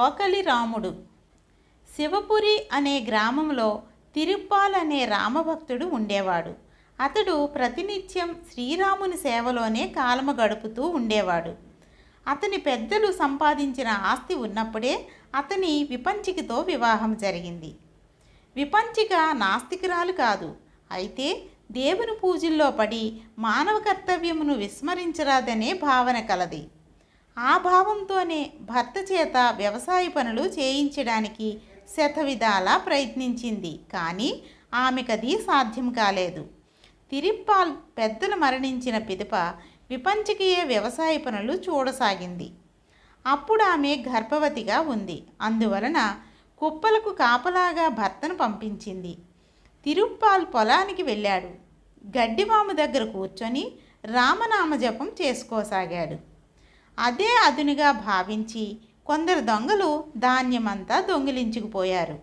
రోకలి రాముడు. శివపురి అనే గ్రామంలో తిరుప్పాల్ అనే రామభక్తుడు ఉండేవాడు. అతడు ప్రతినిత్యం శ్రీరాముని సేవలోనే కాలము గడుపుతూ ఉండేవాడు. అతని పెద్దలు సంపాదించిన ఆస్తి ఉన్నప్పుడే అతని విపంచికతో వివాహం జరిగింది. విపంచిక నాస్తికురాలు కాదు. అయితే దేవుని పూజల్లో పడి మానవ కర్తవ్యమును విస్మరించరాదనే భావన కలది. ఆ భావంతోనే భర్త చేత వ్యవసాయ పనులు చేయించడానికి శతవిధాలా ప్రయత్నించింది. కానీ ఆమెకది సాధ్యం కాలేదు. తిరుప్పాల్ పెద్దలు మరణించిన పిదప విపంచికయే వ్యవసాయ పనులు చూడసాగింది. అప్పుడు ఆమె గర్భవతిగా ఉంది. అందువలన కుప్పలకు కాపలాగా భర్తను పంపించింది. తిరుప్పాల్ పొలానికి వెళ్ళాడు. గడ్డివాము దగ్గర కూర్చొని రామనామ జపం చేసుకోసాగాడు. అదే అదునుగా భావించి కొందరు దొంగలు ధాన్యమంతా దొంగిలించుకుపోయారు.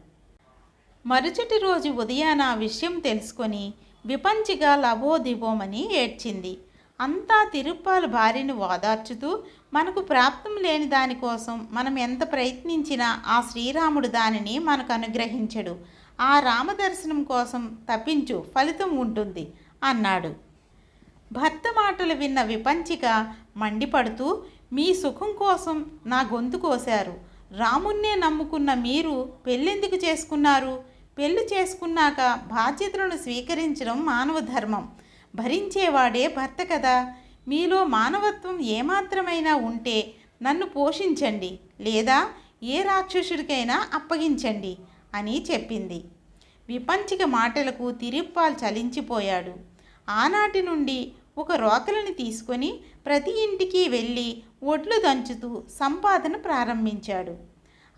మరుసటి రోజు ఉదయాన ఆ విషయం తెలుసుకొని విపంచిగా లబోదిబోమని ఏడ్చింది. అంతా తిరుప్పాల్ భార్యను ఓదార్చుతూ, మనకు ప్రాప్తం లేని దానికోసం మనం ఎంత ప్రయత్నించినా ఆ శ్రీరాముడు దానిని మనకు అనుగ్రహించడు. ఆ రామదర్శనం కోసం తప్పించు, ఫలితం ఉంటుంది అన్నాడు. భర్త మాటలు విన్న విపంచిక మండిపడుతూ, మీ సుఖం కోసం నా గొంతు కోశారు. రామున్నే నమ్ముకున్న మీరు పెళ్ళెందుకు చేసుకున్నారు? పెళ్లి చేసుకున్నాక బాధ్యతలను స్వీకరించడం మానవ ధర్మం. భరించేవాడే భర్త కదా. మీలో మానవత్వం ఏమాత్రమైనా ఉంటే నన్ను పోషించండి, లేదా ఏ రాక్షసుడికైనా అప్పగించండి అని చెప్పింది. విపంచిక మాటలకు తిరుప్పాల్ చలించిపోయాడు. ఆనాటి నుండి ఒక రోకలిని తీసుకొని ప్రతి ఇంటికి వెళ్ళి ఒడ్లు దంచుతూ సంపాదన ప్రారంభించాడు.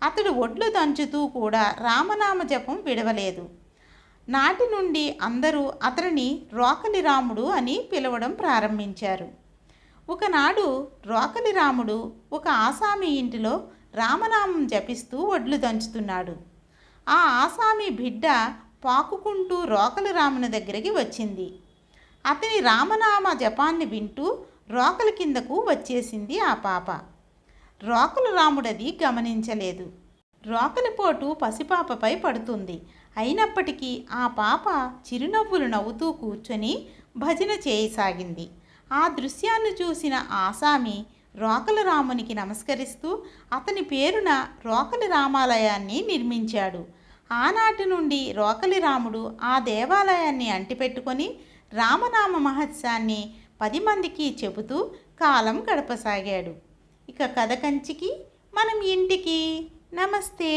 అతడు ఒడ్లు దంచుతూ కూడా రామనామ జపం విడవలేదు. నాటి నుండి అందరూ అతనిని రోకలి రాముడు అని పిలవడం ప్రారంభించారు. ఒకనాడు రోకలి రాముడు ఒక ఆసామి ఇంటిలో రామనామం జపిస్తూ ఒడ్లు దంచుతున్నాడు. ఆ ఆసామి బిడ్డ పాకుకుంటూ రోకలి రాముని దగ్గరికి వచ్చింది. అతని రామనామ జపాన్ని వింటూ రోకలి కిందకు వచ్చేసింది ఆ పాప. రోకలి రాముడది గమనించలేదు. రోకలిపోటు పసిపాపపై పడుతుంది. అయినప్పటికీ ఆ పాప చిరునవ్వులు నవ్వుతూ కూర్చొని భజన చేయసాగింది. ఆ దృశ్యాన్ని చూసిన ఆసామి రోకలి రామునికి నమస్కరిస్తూ అతని పేరున రోకలి రామాలయాన్ని నిర్మించాడు. ఆనాటి నుండి రోకలి రాముడు ఆ దేవాలయాన్ని అంటిపెట్టుకొని రామనామ మహత్యాన్ని 10 మందికి చెబుతూ కాలం గడపసాగాడు. ఇక కథ కంచికి మనం ఇంటికి. నమస్తే.